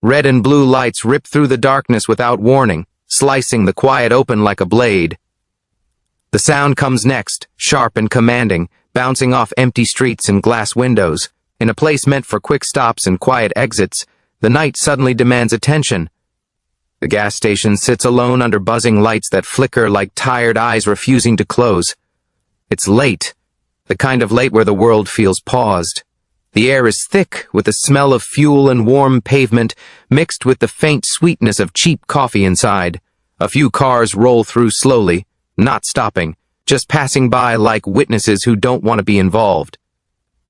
Red and blue lights rip through the darkness without warning, slicing the quiet open like a blade. The sound comes next, sharp and commanding, bouncing off empty streets and glass windows. In a place meant for quick stops and quiet exits, the night suddenly demands attention. The gas station sits alone under buzzing lights that flicker like tired eyes refusing to close. It's late, the kind of late where the world feels paused. The air is thick with the smell of fuel and warm pavement mixed with the faint sweetness of cheap coffee inside. A few cars roll through slowly, not stopping, just passing by like witnesses who don't want to be involved.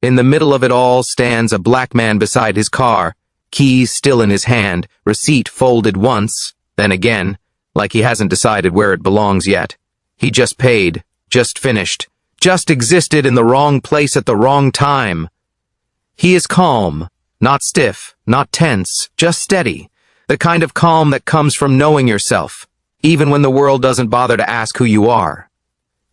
In the middle of it all stands a black man beside his car, keys still in his hand, receipt folded once, then again, like he hasn't decided where it belongs yet. He just paid, just finished, just existed in the wrong place at the wrong time. He is calm, not stiff, not tense, just steady, the kind of calm that comes from knowing yourself, even when the world doesn't bother to ask who you are.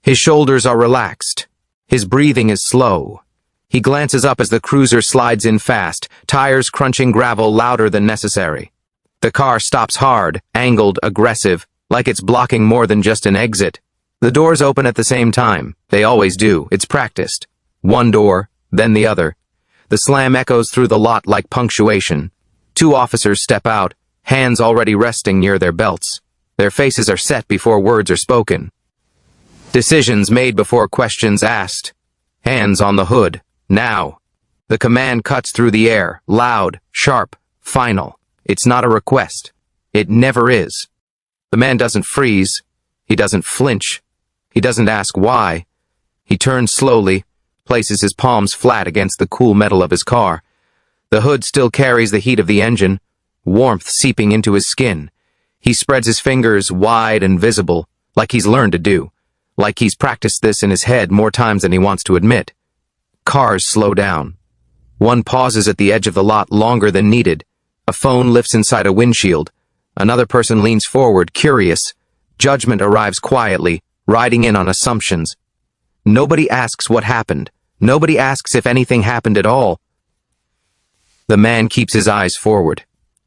His shoulders are relaxed. His breathing is slow. He glances up as the cruiser slides in fast, tires crunching gravel louder than necessary. The car stops hard, angled, aggressive, like it's blocking more than just an exit. The doors open at the same time. They always do. It's practiced. One door, then the other. The slam echoes through the lot like punctuation. Two officers step out, hands already resting near their belts. Their faces are set before words are spoken. Decisions made before questions asked. Hands on the hood. Now. The command cuts through the air, loud, sharp, final. It's not a request. It never is. The man doesn't freeze. He doesn't flinch. He doesn't ask why. He turns slowly, places his palms flat against the cool metal of his car. The hood still carries the heat of the engine, warmth seeping into his skin. He spreads his fingers wide and visible, like he's learned to do, like he's practiced this in his head more times than he wants to admit. Cars slow down. One pauses at the edge of the lot longer than needed. A phone lifts inside a windshield. Another person leans forward, curious. Judgment arrives quietly, riding in on assumptions. Nobody asks what happened. Nobody asks if anything happened at all. The man keeps his eyes forward.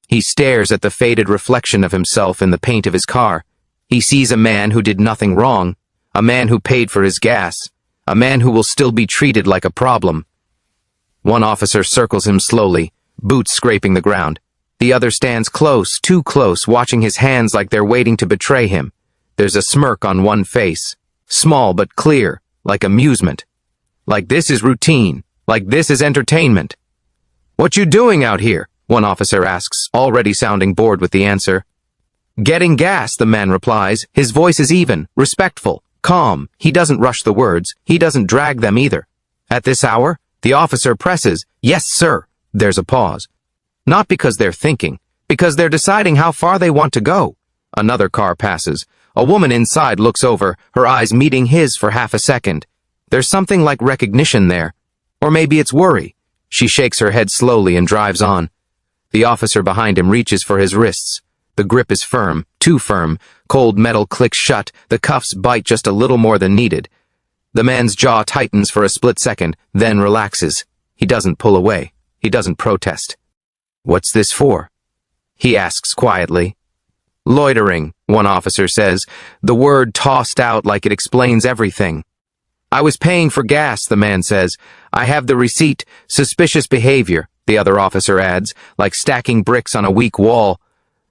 He stares at the faded reflection of himself in the paint of his car. He sees a man who did nothing wrong, a man who paid for his gas, a man who will still be treated like a problem. One officer circles him slowly, boots scraping the ground. The other stands close, too close, watching his hands like they're waiting to betray him. There's a smirk on one face, small but clear, like amusement. Like this is routine, like this is entertainment. "What you doing out here?" one officer asks, already sounding bored with the answer. "Getting gas," the man replies. His voice is even, respectful, calm. He doesn't rush the words. He doesn't drag them either. "At this hour?" The officer presses. "Yes, sir." There's a pause. Not because they're thinking, because they're deciding how far they want to go. Another car passes. A woman inside looks over, her eyes meeting his for half a second. There's something like recognition there. Or maybe it's worry. She shakes her head slowly and drives on. The officer behind him reaches for his wrists. The grip is firm, too firm. Cold metal clicks shut. The cuffs bite just a little more than needed. The man's jaw tightens for a split second, then relaxes. He doesn't pull away. He doesn't protest. "What's this for?" he asks quietly. "Loitering," one officer says, the word tossed out like it explains everything. "I was paying for gas," the man says. "I have the receipt. Suspicious behavior," the other officer adds, like stacking bricks on a weak wall.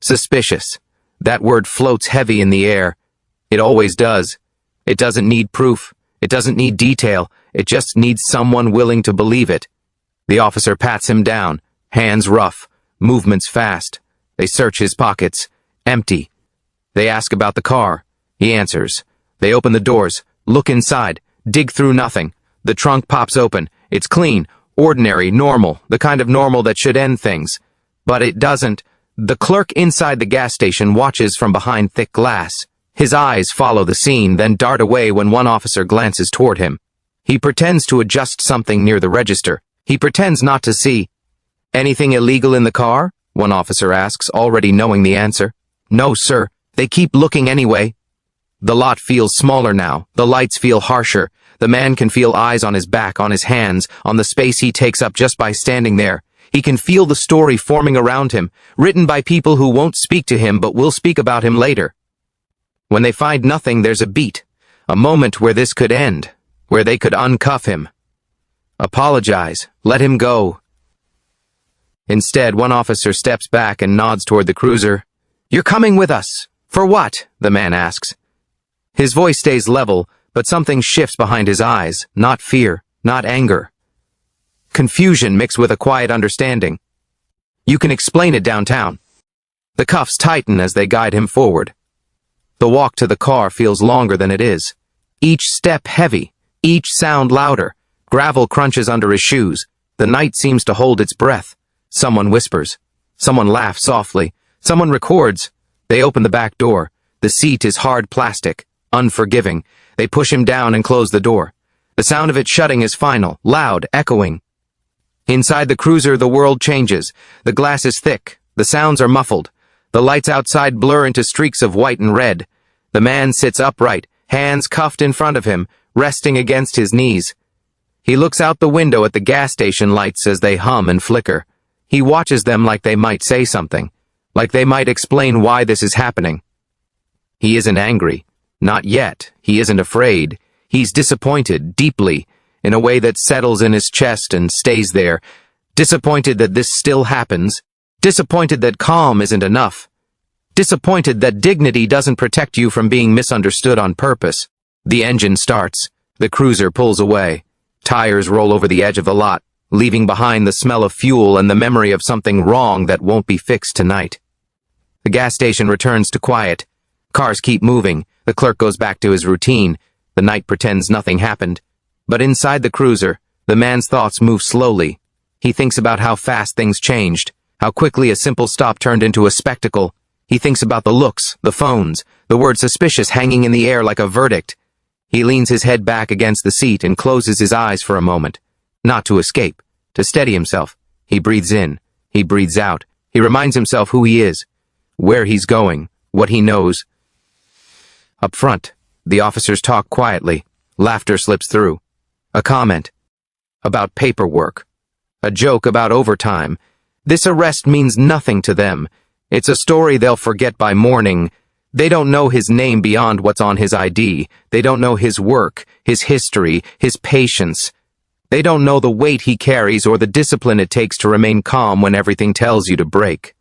Suspicious. That word floats heavy in the air. It always does. It doesn't need proof. It doesn't need detail. It just needs someone willing to believe it. The officer pats him down, hands rough, movements fast. They search his pockets. Empty. They ask about the car. He answers. They open the doors, look inside, dig through nothing. The trunk pops open. It's clean, ordinary, normal, the kind of normal that should end things. But it doesn't. The clerk inside the gas station watches from behind thick glass. His eyes follow the scene, then dart away when one officer glances toward him. He pretends to adjust something near the register. He pretends not to see. "Anything illegal in the car?" one officer asks, already knowing the answer. "No, sir. They keep looking anyway." The lot feels smaller now. The lights feel harsher. The man can feel eyes on his back, on his hands, on the space he takes up just by standing there. He can feel the story forming around him, written by people who won't speak to him but will speak about him later. When they find nothing, there's a beat, a moment where this could end, where they could uncuff him. Apologize, let him go. Instead, one officer steps back and nods toward the cruiser. "You're coming with us. For what?" the man asks. His voice stays level, but something shifts behind his eyes, not fear, not anger. Confusion mixed with a quiet understanding. "You can explain it downtown." The cuffs tighten as they guide him forward. The walk to the car feels longer than it is. Each step heavy, each sound louder. Gravel crunches under his shoes. The night seems to hold its breath. Someone whispers. Someone laughs softly. Someone records. They open the back door. The seat is hard plastic, unforgiving. They push him down and close the door. The sound of it shutting is final, loud, echoing. Inside the cruiser, the world changes. The glass is thick. The sounds are muffled. The lights outside blur into streaks of white and red. The man sits upright, hands cuffed in front of him, resting against his knees. He looks out the window at the gas station lights as they hum and flicker. He watches them like they might say something, like they might explain why this is happening. He isn't angry. Not yet. He isn't afraid. He's disappointed, deeply, in a way that settles in his chest and stays there. Disappointed that this still happens. Disappointed that calm isn't enough. Disappointed that dignity doesn't protect you from being misunderstood on purpose. The engine starts. The cruiser pulls away. Tires roll over the edge of the lot, leaving behind the smell of fuel and the memory of something wrong that won't be fixed tonight. The gas station returns to quiet. Cars keep moving. The clerk goes back to his routine. The night pretends nothing happened. But inside the cruiser, the man's thoughts move slowly. He thinks about how fast things changed, how quickly a simple stop turned into a spectacle. He thinks about the looks, the phones, the word suspicious hanging in the air like a verdict. He leans his head back against the seat and closes his eyes for a moment. Not to escape, to steady himself. He breathes in. He breathes out. He reminds himself who he is, where he's going, what he knows. Up front, the officers talk quietly. Laughter slips through. A comment about paperwork. A joke about overtime. This arrest means nothing to them. It's a story they'll forget by morning. They don't know his name beyond what's on his ID. They don't know his work, his history, his patience. They don't know the weight he carries or the discipline it takes to remain calm when everything tells you to break.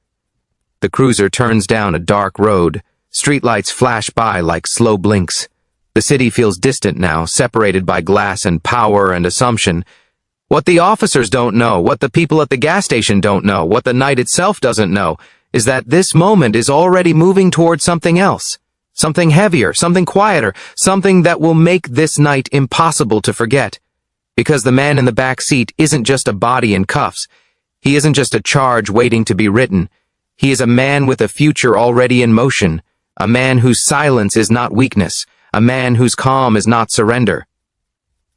The cruiser turns down a dark road. Streetlights flash by like slow blinks. The city feels distant now, separated by glass and power and assumption. What the officers don't know, what the people at the gas station don't know, what the night itself doesn't know, is that this moment is already moving towards something else. Something heavier, something quieter, something that will make this night impossible to forget. Because the man in the back seat isn't just a body in cuffs. He isn't just a charge waiting to be written. He is a man with a future already in motion. A man whose silence is not weakness. A man whose calm is not surrender.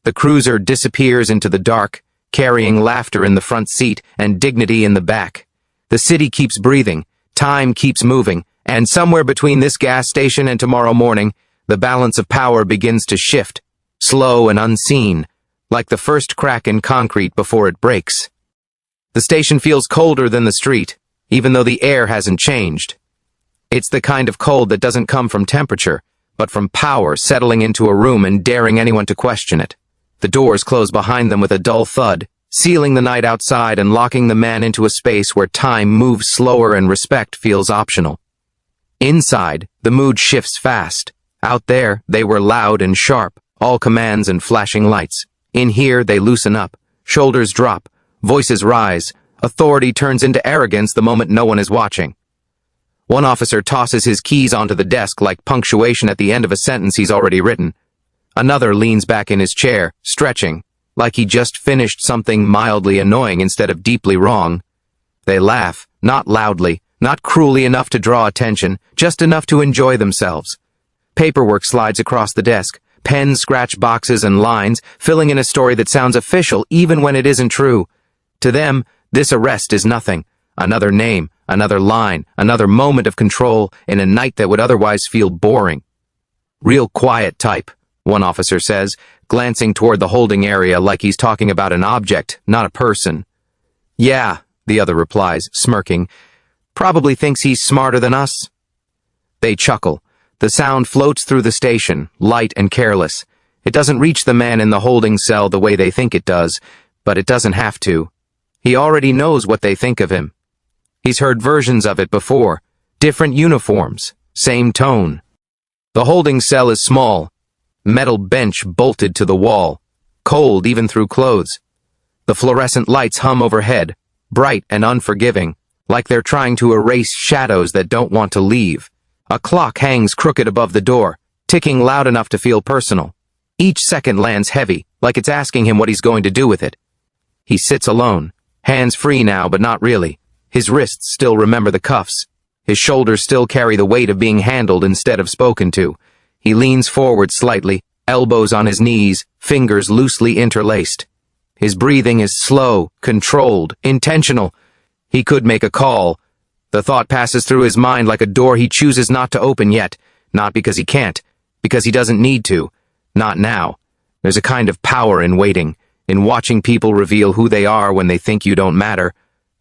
The cruiser disappears into the dark, carrying laughter in the front seat and dignity in the back. The city keeps breathing, time keeps moving, and somewhere between this gas station and tomorrow morning, the balance of power begins to shift, slow and unseen, like the first crack in concrete before it breaks. The station feels colder than the street, even though the air hasn't changed. It's the kind of cold that doesn't come from temperature, but from power settling into a room and daring anyone to question it. The doors close behind them with a dull thud, sealing the night outside and locking the man into a space where time moves slower and respect feels optional. Inside, the mood shifts fast. Out there, they were loud and sharp, all commands and flashing lights. In here, they loosen up. Shoulders drop. Voices rise. Authority turns into arrogance the moment no one is watching. One officer tosses his keys onto the desk like punctuation at the end of a sentence he's already written. Another leans back in his chair, stretching, like he just finished something mildly annoying instead of deeply wrong. They laugh, not loudly, not cruelly enough to draw attention, just enough to enjoy themselves. Paperwork slides across the desk. Pens scratch boxes and lines, filling in a story that sounds official even when it isn't true. To them, this arrest is nothing. Another name, another line, another moment of control in a night that would otherwise feel boring. Real quiet type, one officer says, glancing toward the holding area like he's talking about an object, not a person. Yeah, the other replies, smirking. Probably thinks he's smarter than us. They chuckle. The sound floats through the station, light and careless. It doesn't reach the man in the holding cell the way they think it does, but it doesn't have to. He already knows what they think of him. He's heard versions of it before. Different uniforms, same tone. The holding cell is small. Metal bench bolted to the wall. Cold even through clothes. The fluorescent lights hum overhead, bright and unforgiving, like they're trying to erase shadows that don't want to leave. A clock hangs crooked above the door, ticking loud enough to feel personal. Each second lands heavy, like it's asking him what he's going to do with it. He sits alone, hands free now, but not really. His wrists still remember the cuffs. His shoulders still carry the weight of being handled instead of spoken to. He leans forward slightly, elbows on his knees, fingers loosely interlaced. His breathing is slow, controlled, intentional. He could make a call. The thought passes through his mind like a door he chooses not to open yet, not because he can't, because he doesn't need to. Not now. There's a kind of power in waiting, in watching people reveal who they are when they think you don't matter.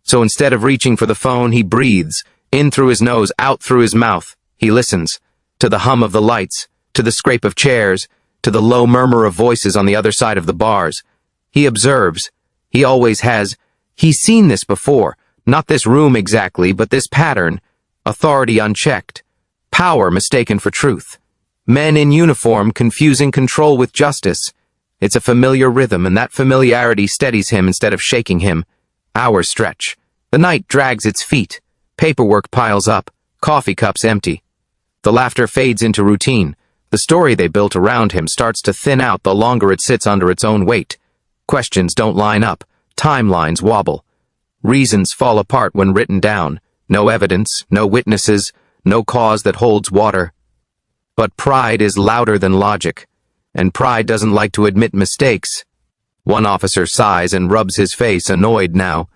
So instead of reaching for the phone, he breathes, in through his nose, out through his mouth. He listens, to the hum of the lights, to the scrape of chairs, to the low murmur of voices on the other side of the bars. He observes. He always has. He's seen this before. Not this room exactly, but this pattern. Authority unchecked. Power mistaken for truth. Men in uniform confusing control with justice. It's a familiar rhythm, and that familiarity steadies him instead of shaking him. Hours stretch. The night drags its feet. Paperwork piles up. Coffee cups empty. The laughter fades into routine. The story they built around him starts to thin out the longer it sits under its own weight. Questions don't line up. Timelines wobble. Reasons fall apart when written down. No evidence, no witnesses, no cause that holds water. But pride is louder than logic, and pride doesn't like to admit mistakes. One officer sighs and rubs his face, annoyed now.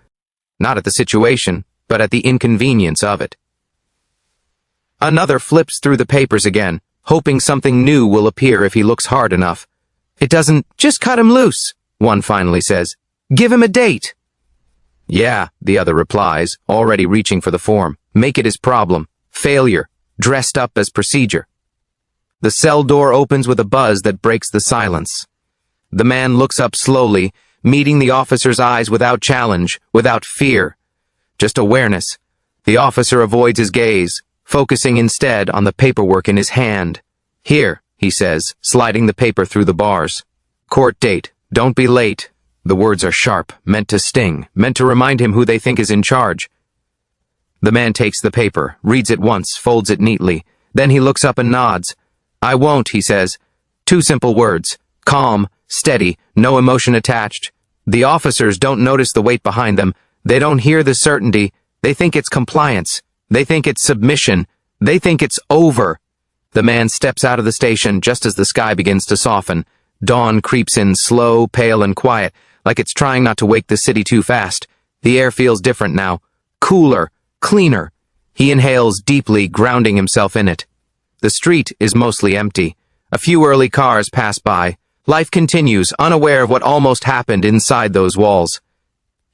Not at the situation, but at the inconvenience of it. Another flips through the papers again, hoping something new will appear if he looks hard enough. It doesn't. Just cut him loose, one finally says. Give him a date. Yeah, the other replies, already reaching for the form. Make it his problem. Failure. Dressed up as procedure. The cell door opens with a buzz that breaks the silence. The man looks up slowly, meeting the officer's eyes without challenge, without fear. Just awareness. The officer avoids his gaze, focusing instead on the paperwork in his hand. Here, he says, sliding the paper through the bars. Court date. Don't be late. The words are sharp, meant to sting, meant to remind him who they think is in charge. The man takes the paper, reads it once, folds it neatly. Then he looks up and nods. I won't, he says. 2 simple words. Calm, steady, no emotion attached. The officers don't notice the weight behind them. They don't hear the certainty. They think it's compliance. They think it's submission. They think it's over. The man steps out of the station just as the sky begins to soften. Dawn creeps in slow, pale, and quiet, like it's trying not to wake the city too fast. The air feels different now. Cooler, cleaner. He inhales deeply, grounding himself in it. The street is mostly empty. A few early cars pass by. Life continues, unaware of what almost happened inside those walls.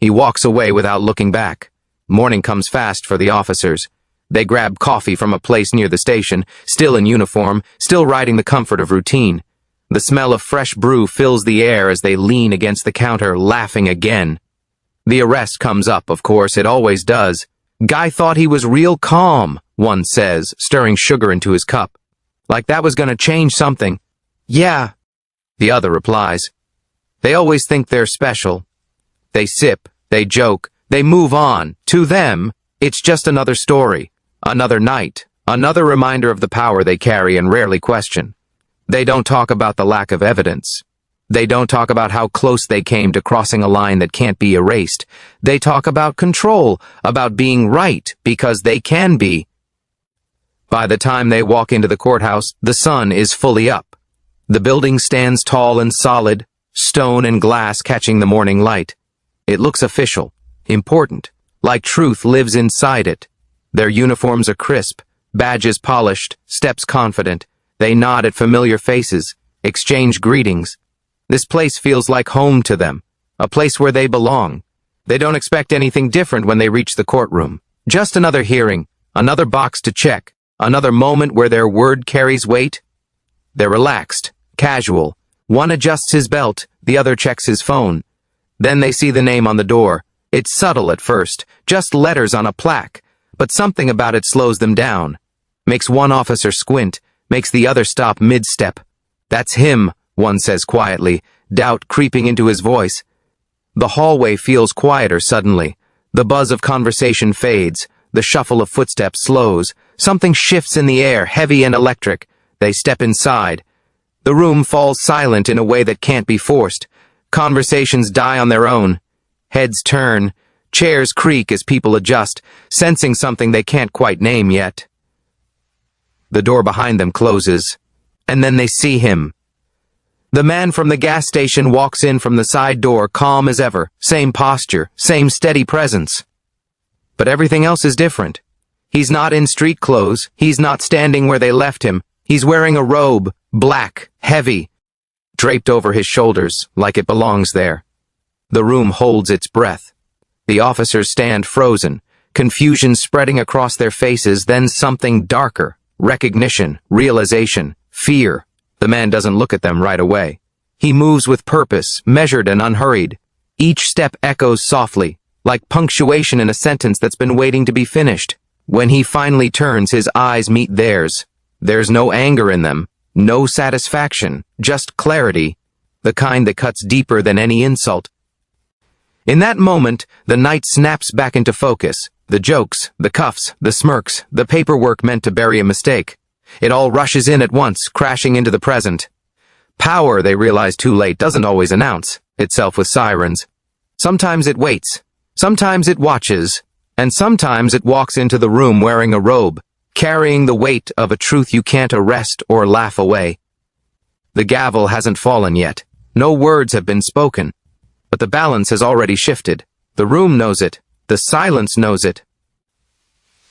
He walks away without looking back. Morning comes fast for the officers. They grab coffee from a place near the station, still in uniform, still riding the comfort of routine. The smell of fresh brew fills the air as they lean against the counter, laughing again. The arrest comes up, of course, it always does. Guy thought he was real calm, one says, stirring sugar into his cup. Like that was gonna change something. Yeah, the other replies. They always think they're special. They sip, they joke, they move on. To them, it's just another story, another night, another reminder of the power they carry and rarely question. They don't talk about the lack of evidence. They don't talk about how close they came to crossing a line that can't be erased. They talk about control, about being right because they can be. By the time they walk into the courthouse, the sun is fully up. The building stands tall and solid, stone and glass catching the morning light. It looks official, important, like truth lives inside it. Their uniforms are crisp, badges polished, steps confident. They nod at familiar faces, exchange greetings. This place feels like home to them, a place where they belong. They don't expect anything different when they reach the courtroom. Just another hearing, another box to check, another moment where their word carries weight. They're relaxed, casual. One adjusts his belt, the other checks his phone. Then they see the name on the door. It's subtle at first, just letters on a plaque, but something about it slows them down. Makes one officer squint, makes the other stop mid-step. "That's him," one says quietly, doubt creeping into his voice. The hallway feels quieter suddenly. The buzz of conversation fades. The shuffle of footsteps slows. Something shifts in the air, heavy and electric. They step inside. The room falls silent in a way that can't be forced. Conversations die on their own. Heads turn. Chairs creak as people adjust, sensing something they can't quite name yet. The door behind them closes, and then they see him. The man from the gas station walks in from the side door, calm as ever, same posture, same steady presence. But everything else is different. He's not in street clothes, he's not standing where they left him. He's wearing a robe, black, heavy, draped over his shoulders, like it belongs there. The room holds its breath. The officers stand frozen, confusion spreading across their faces, then something darker, recognition, realization, fear. The man doesn't look at them right away. He moves with purpose, measured and unhurried. Each step echoes softly, like punctuation in a sentence that's been waiting to be finished. When he finally turns, his eyes meet theirs. There's no anger in them, no satisfaction, just clarity, the kind that cuts deeper than any insult. In that moment, the night snaps back into focus. The jokes, the cuffs, the smirks, the paperwork meant to bury a mistake. It all rushes in at once, crashing into the present. Power, they realize too late, doesn't always announce itself with sirens. Sometimes it waits, sometimes it watches, and sometimes it walks into the room wearing a robe, carrying the weight of a truth you can't arrest or laugh away. The gavel hasn't fallen yet. No words have been spoken. But the balance has already shifted. The room knows it. The silence knows it.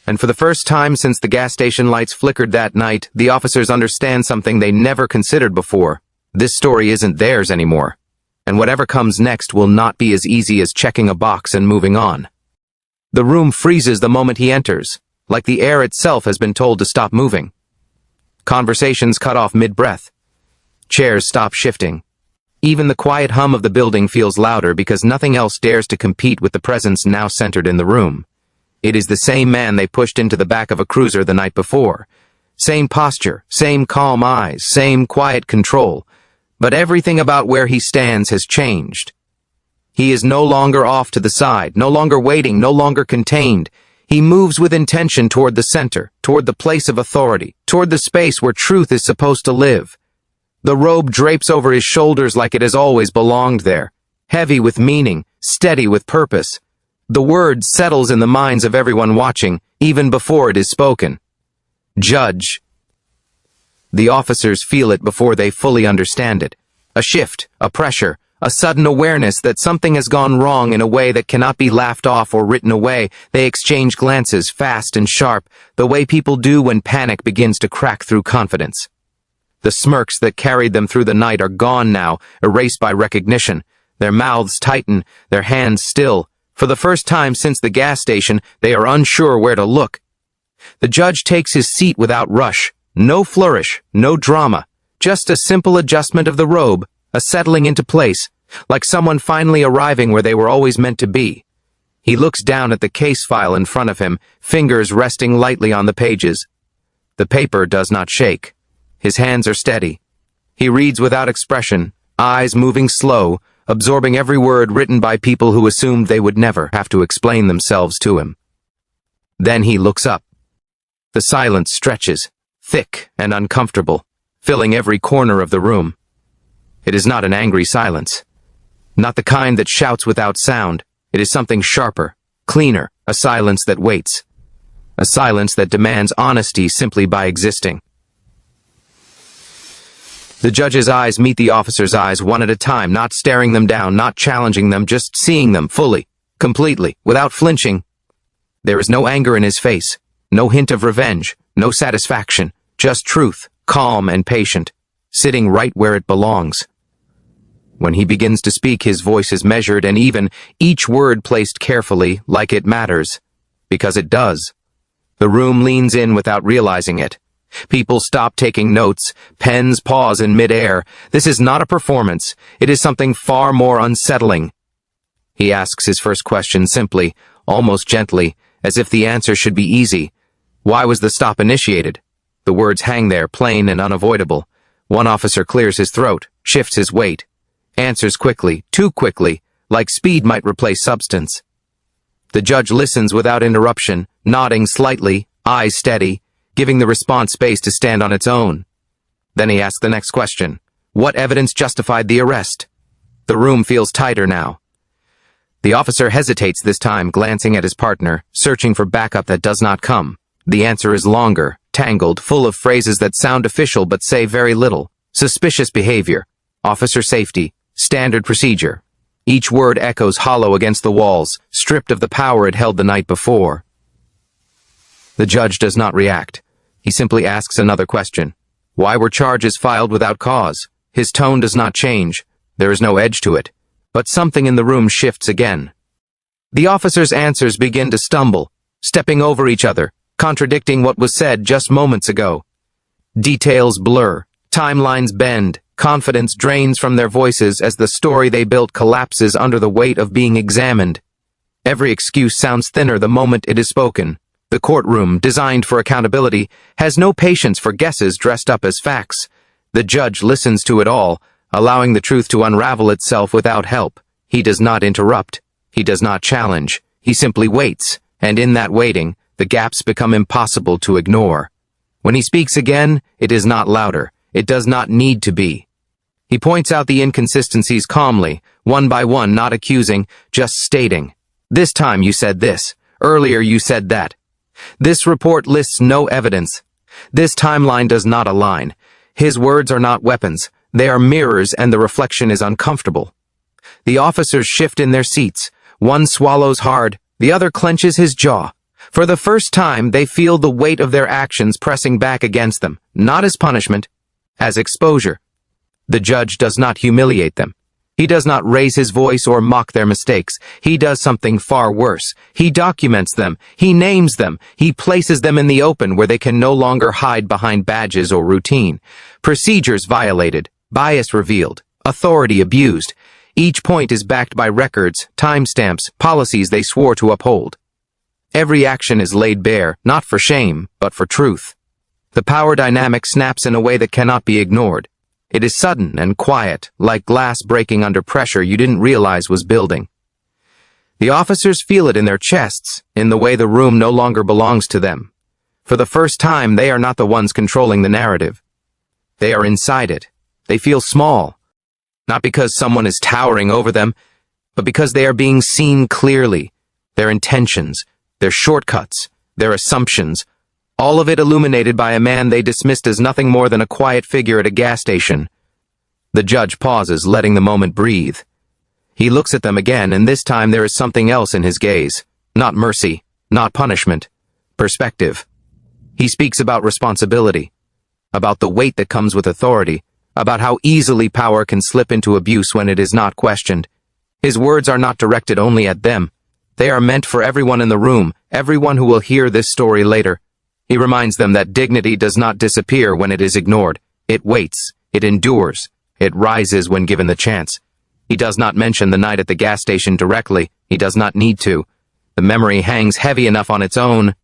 And for the first time since the gas station lights flickered that night, the officers understand something they never considered before. This story isn't theirs anymore. And whatever comes next will not be as easy as checking a box and moving on. The room freezes the moment he enters, like the air itself has been told to stop moving. Conversations cut off mid-breath. Chairs stop shifting. Even the quiet hum of the building feels louder because nothing else dares to compete with the presence now centered in the room. It is the same man they pushed into the back of a cruiser the night before. Same posture, same calm eyes, same quiet control. But everything about where he stands has changed. He is no longer off to the side, no longer waiting, no longer contained. He moves with intention toward the center, toward the place of authority, toward the space where truth is supposed to live. The robe drapes over his shoulders like it has always belonged there, heavy with meaning, steady with purpose. The word settles in the minds of everyone watching, even before it is spoken. Judge. The officers feel it before they fully understand it. A shift, a pressure, a sudden awareness that something has gone wrong in a way that cannot be laughed off or written away. They exchange glances, fast and sharp, the way people do when panic begins to crack through confidence. The smirks that carried them through the night are gone now, erased by recognition. Their mouths tighten, their hands still. For the first time since the gas station, they are unsure where to look. The judge takes his seat without rush. No flourish, no drama. Just a simple adjustment of the robe, a settling into place, like someone finally arriving where they were always meant to be. He looks down at the case file in front of him, fingers resting lightly on the pages. The paper does not shake. His hands are steady. He reads without expression, eyes moving slow, absorbing every word written by people who assumed they would never have to explain themselves to him. Then he looks up. The silence stretches, thick and uncomfortable, filling every corner of the room. It is not an angry silence. Not the kind that shouts without sound. It is something sharper, cleaner, a silence that waits. A silence that demands honesty simply by existing. The judge's eyes meet the officer's eyes one at a time, not staring them down, not challenging them, just seeing them fully, completely, without flinching. There is no anger in his face, no hint of revenge, no satisfaction, just truth, calm and patient, sitting right where it belongs. When he begins to speak, his voice is measured and even, each word placed carefully, like it matters. Because it does. The room leans in without realizing it. People stop taking notes, pens pause in midair. This is not a performance, it is something far more unsettling. He asks his first question simply, almost gently, as if the answer should be easy. Why was the stop initiated? The words hang there, plain and unavoidable. One officer clears his throat, shifts his weight, answers quickly, too quickly, like speed might replace substance. The judge listens without interruption, nodding slightly, eyes steady, giving the response space to stand on its own. Then he asks the next question. What evidence justified the arrest? The room feels tighter now. The officer hesitates this time, glancing at his partner, searching for backup that does not come. The answer is longer, tangled, full of phrases that sound official but say very little. Suspicious behavior, officer safety, standard procedure. Each word echoes hollow against the walls, stripped of the power it held the night before. The judge does not react. He simply asks another question. Why were charges filed without cause? His tone does not change. There is no edge to it. But something in the room shifts again. The officer's answers begin to stumble, stepping over each other, contradicting what was said just moments ago. Details blur, timelines bend, confidence drains from their voices as the story they built collapses under the weight of being examined. Every excuse sounds thinner the moment it is spoken. The courtroom, designed for accountability, has no patience for guesses dressed up as facts. The judge listens to it all, allowing the truth to unravel itself without help. He does not interrupt. He does not challenge. He simply waits, and in that waiting, the gaps become impossible to ignore. When he speaks again, it is not louder. It does not need to be. He points out the inconsistencies calmly, one by one, not accusing, just stating. This time you said this. Earlier you said that. This report lists no evidence. This timeline does not align. His words are not weapons. They are mirrors, and the reflection is uncomfortable. The officers shift in their seats. One swallows hard, the other clenches his jaw. For the first time, they feel the weight of their actions pressing back against them, not as punishment, as exposure. The judge does not humiliate them. He does not raise his voice or mock their mistakes. He does something far worse. He documents them. He names them. He places them in the open where they can no longer hide behind badges or routine. Procedures violated, bias revealed, authority abused. Each point is backed by records, timestamps, policies they swore to uphold. Every action is laid bare, not for shame, but for truth. The power dynamic snaps in a way that cannot be ignored. It is sudden and quiet, like glass breaking under pressure you didn't realize was building. The officers feel it in their chests, in the way the room no longer belongs to them. For the first time, they are not the ones controlling the narrative. They are inside it. They feel small. Not because someone is towering over them, but because they are being seen clearly. Their intentions, their shortcuts, their assumptions, all of it illuminated by a man they dismissed as nothing more than a quiet figure at a gas station. The judge pauses, letting the moment breathe. He looks at them again, and this time there is something else in his gaze. Not mercy, not punishment. Perspective. He speaks about responsibility, about the weight that comes with authority, about how easily power can slip into abuse when it is not questioned. His words are not directed only at them. They are meant for everyone in the room, everyone who will hear this story later. He reminds them that dignity does not disappear when it is ignored. It waits. It endures. It rises when given the chance. He does not mention the night at the gas station directly. He does not need to. The memory hangs heavy enough on its own.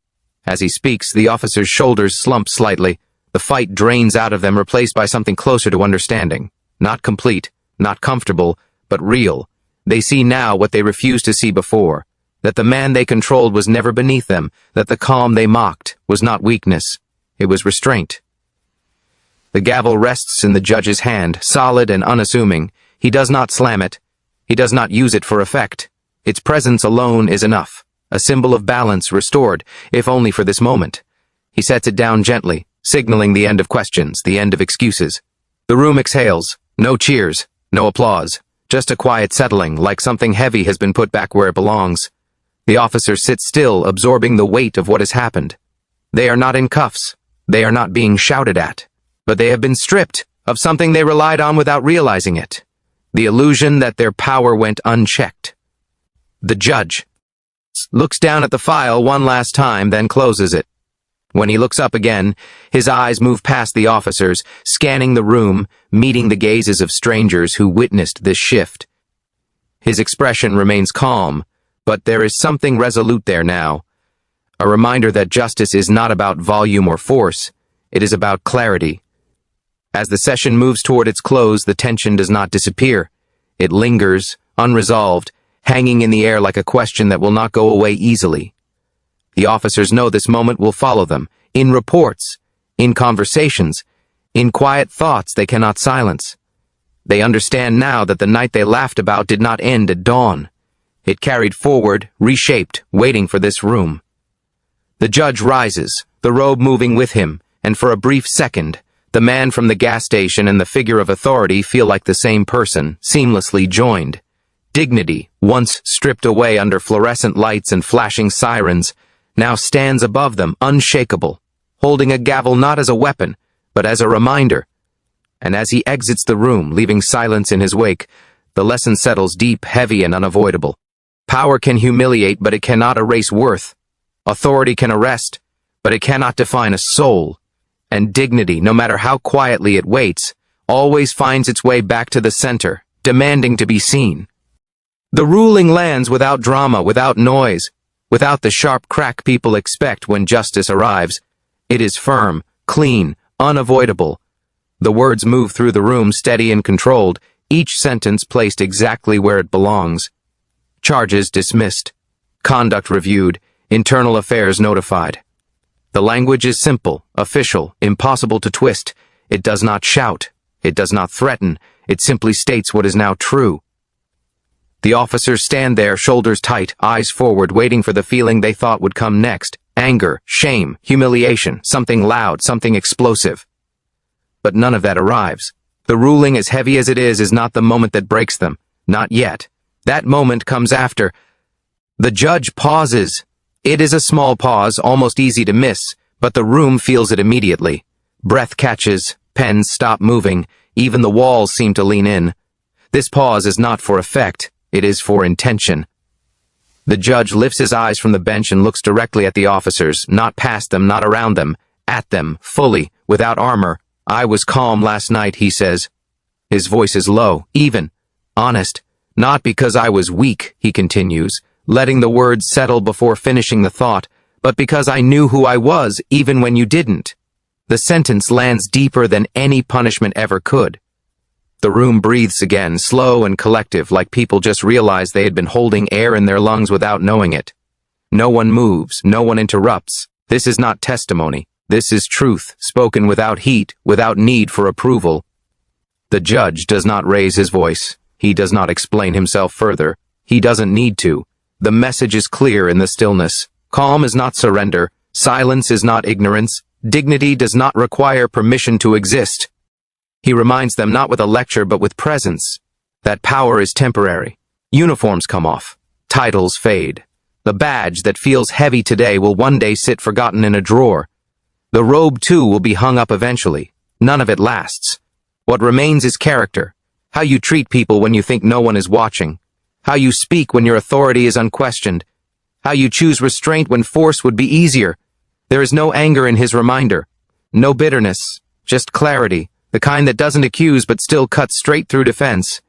As he speaks, the officer's shoulders slump slightly. The fight drains out of them, replaced by something closer to understanding. Not complete, not comfortable, but real. They see now what they refused to see before. That the man they controlled was never beneath them, that the calm they mocked was not weakness, it was restraint. The gavel rests in the judge's hand, solid and unassuming. He does not slam it. He does not use it for effect. Its presence alone is enough, a symbol of balance restored, if only for this moment. He sets it down gently, signaling the end of questions, the end of excuses. The room exhales, no cheers, no applause, just a quiet settling, like something heavy has been put back where it belongs. The officer sits still, absorbing the weight of what has happened. They are not in cuffs. They are not being shouted at. But they have been stripped of something they relied on without realizing it. the illusion that their power went unchecked. The judge looks down at the file one last time, then closes it. When he looks up again, his eyes move past the officers, scanning the room, meeting the gazes of strangers who witnessed this shift. His expression remains calm, but there is something resolute there now. A reminder that justice is not about volume or force, it is about clarity. As the session moves toward its close, the tension does not disappear. It lingers, unresolved, hanging in the air like a question that will not go away easily. The officers know this moment will follow them, in reports, in conversations, in quiet thoughts they cannot silence. They understand now that the night they laughed about did not end at dawn. It carried forward, reshaped, waiting for this room. The judge rises, the robe moving with him, and for a brief second, the man from the gas station and the figure of authority feel like the same person, seamlessly joined. Dignity, once stripped away under fluorescent lights and flashing sirens, now stands above them, unshakable, holding a gavel not as a weapon, but as a reminder. And as he exits the room, leaving silence in his wake, the lesson settles deep, heavy, and unavoidable. Power can humiliate, but it cannot erase worth. Authority can arrest, but it cannot define a soul. And dignity, no matter how quietly it waits, always finds its way back to the center, demanding to be seen. The ruling lands without drama, without noise, without the sharp crack people expect when justice arrives. It is firm, clean, unavoidable. The words move through the room steady and controlled, each sentence placed exactly where it belongs. Charges dismissed. Conduct reviewed. Internal affairs notified. The language is simple, official, impossible to twist. It does not shout. It does not threaten. It simply states what is now true. The officers stand there, shoulders tight, eyes forward, waiting for the feeling they thought would come next. Anger, shame, humiliation, something loud, something explosive. But none of that arrives. The ruling, as heavy as it is not the moment that breaks them. Not yet. That moment comes after. The judge pauses. It is a small pause, almost easy to miss, but the room feels it immediately. Breath catches, pens stop moving, even the walls seem to lean in. This pause is not for effect, it is for intention. The judge lifts his eyes from the bench and looks directly at the officers, not past them, not around them, at them, fully, without armor. I was calm last night, he says. His voice is low, even, honest. Not because I was weak, he continues, letting the words settle before finishing the thought, but because I knew who I was, even when you didn't. The sentence lands deeper than any punishment ever could. The room breathes again, slow and collective, like people just realized they had been holding air in their lungs without knowing it. No one moves, no one interrupts. This is not testimony. This is truth, spoken without heat, without need for approval. The judge does not raise his voice. He does not explain himself further. He doesn't need to. The message is clear in the stillness. Calm is not surrender. Silence is not ignorance. Dignity does not require permission to exist. He reminds them not with a lecture but with presence. That power is temporary. Uniforms come off. Titles fade. The badge that feels heavy today will one day sit forgotten in a drawer. The robe too will be hung up eventually. None of it lasts. What remains is character. How you treat people when you think no one is watching. How you speak when your authority is unquestioned. How you choose restraint when force would be easier. There is no anger in his reminder. No bitterness. Just clarity. The kind that doesn't accuse but still cuts straight through defense.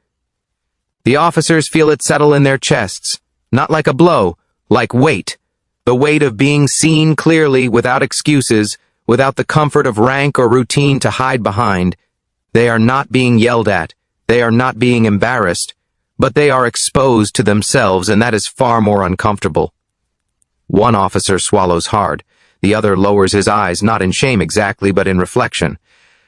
The officers feel it settle in their chests. Not like a blow, like weight. The weight of being seen clearly, without excuses, without the comfort of rank or routine to hide behind. They are not being yelled at. They are not being embarrassed. But they are exposed to themselves, and that is far more uncomfortable. One officer swallows hard. The other lowers his eyes, not in shame exactly, but in reflection.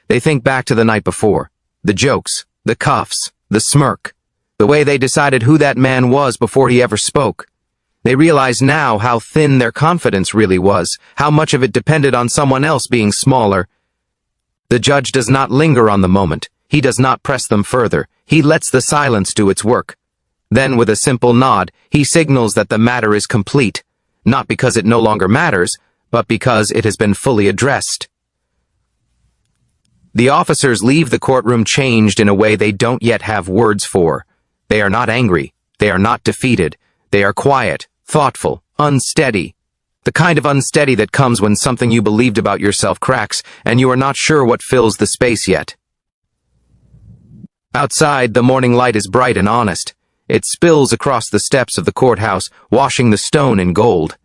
They think back to the night before. The jokes, the cuffs, the smirk. The way they decided who that man was before he ever spoke. They realize now how thin their confidence really was, how much of it depended on someone else being smaller. The judge does not linger on the moment. He does not press them further. He lets the silence do its work. Then, with a simple nod, he signals that the matter is complete, not because it no longer matters, but because it has been fully addressed. The officers leave the courtroom changed in a way they don't yet have words for. They are not angry. They are not defeated. They are quiet, thoughtful, unsteady. The kind of unsteady that comes when something you believed about yourself cracks and you are not sure what fills the space yet. Outside, the morning light is bright and honest. It spills across the steps of the courthouse, washing the stone in gold.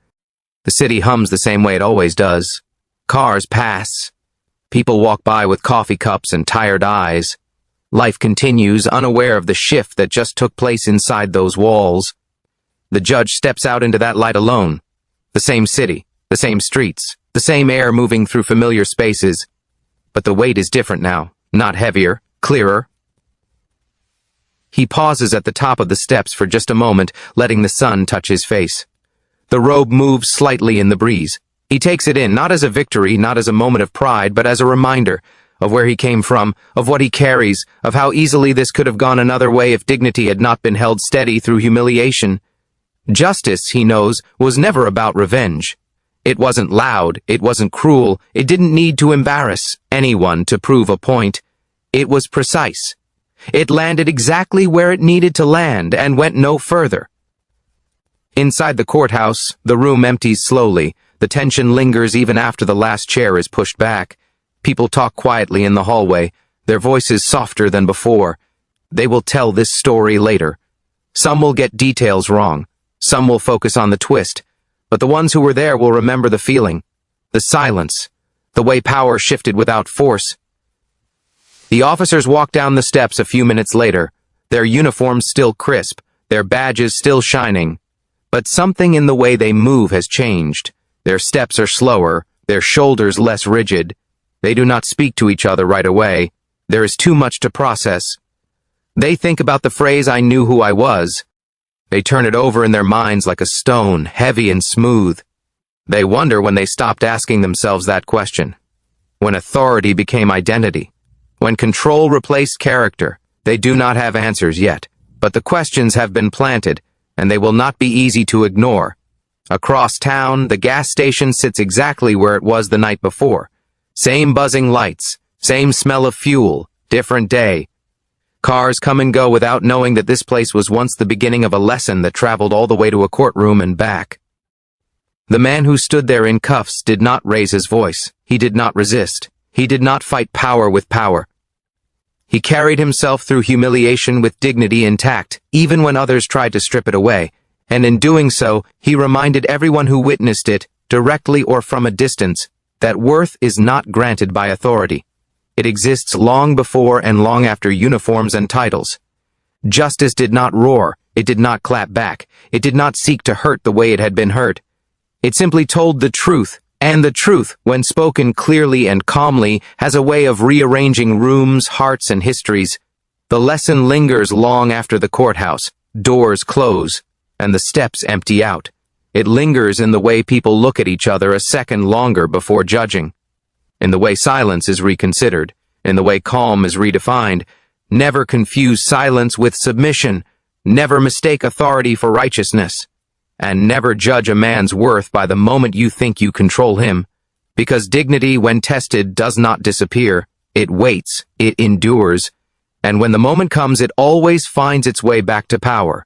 The city hums the same way it always does. Cars pass. People walk by with coffee cups and tired eyes. Life continues, unaware of the shift that just took place inside those walls. The judge steps out into that light alone. The same city, the same streets, the same air moving through familiar spaces. But the weight is different now, not heavier, clearer. He pauses at the top of the steps for just a moment, letting the sun touch his face. The robe moves slightly in the breeze. He takes it in, not as a victory, not as a moment of pride, but as a reminder of where he came from, of what he carries, of how easily this could have gone another way if dignity had not been held steady through humiliation. Justice, he knows, was never about revenge. It wasn't loud, it wasn't cruel, it didn't need to embarrass anyone to prove a point. It was precise. It landed exactly where it needed to land and went no further. Inside the courthouse, the room empties slowly. The tension lingers even after the last chair is pushed back. People talk quietly in the hallway, their voices softer than before. They will tell this story later. Some will get details wrong. Some will focus on the twist. But the ones who were there will remember the feeling, the silence, the way power shifted without force. The officers walk down the steps a few minutes later, their uniforms still crisp, their badges still shining. But something in the way they move has changed. Their steps are slower, their shoulders less rigid. They do not speak to each other right away. There is too much to process. They think about the phrase, "I knew who I was." They turn it over in their minds like a stone, heavy and smooth. They wonder when they stopped asking themselves that question. When authority became identity. When control replaced character. They do not have answers yet, but the questions have been planted, and they will not be easy to ignore. Across town, the gas station sits exactly where it was the night before. Same buzzing lights, same smell of fuel, different day. Cars come and go without knowing that this place was once the beginning of a lesson that traveled all the way to a courtroom and back. The man who stood there in cuffs did not raise his voice. He did not resist. He did not fight power with power. He carried himself through humiliation with dignity intact, even when others tried to strip it away. And in doing so, he reminded everyone who witnessed it, directly or from a distance, that worth is not granted by authority. It exists long before and long after uniforms and titles. Justice did not roar, it did not clap back, it did not seek to hurt the way it had been hurt. It simply told the truth, and the truth, when spoken clearly and calmly, has a way of rearranging rooms, hearts, and histories. The lesson lingers long after the courthouse, doors close, and the steps empty out. It lingers in the way people look at each other a second longer before judging. In the way silence is reconsidered, in the way calm is redefined. Never confuse silence with submission. Never mistake authority for righteousness. And never judge a man's worth by the moment you think you control him. Because dignity, when tested, does not disappear. It waits, it endures. And when the moment comes, it always finds its way back to power.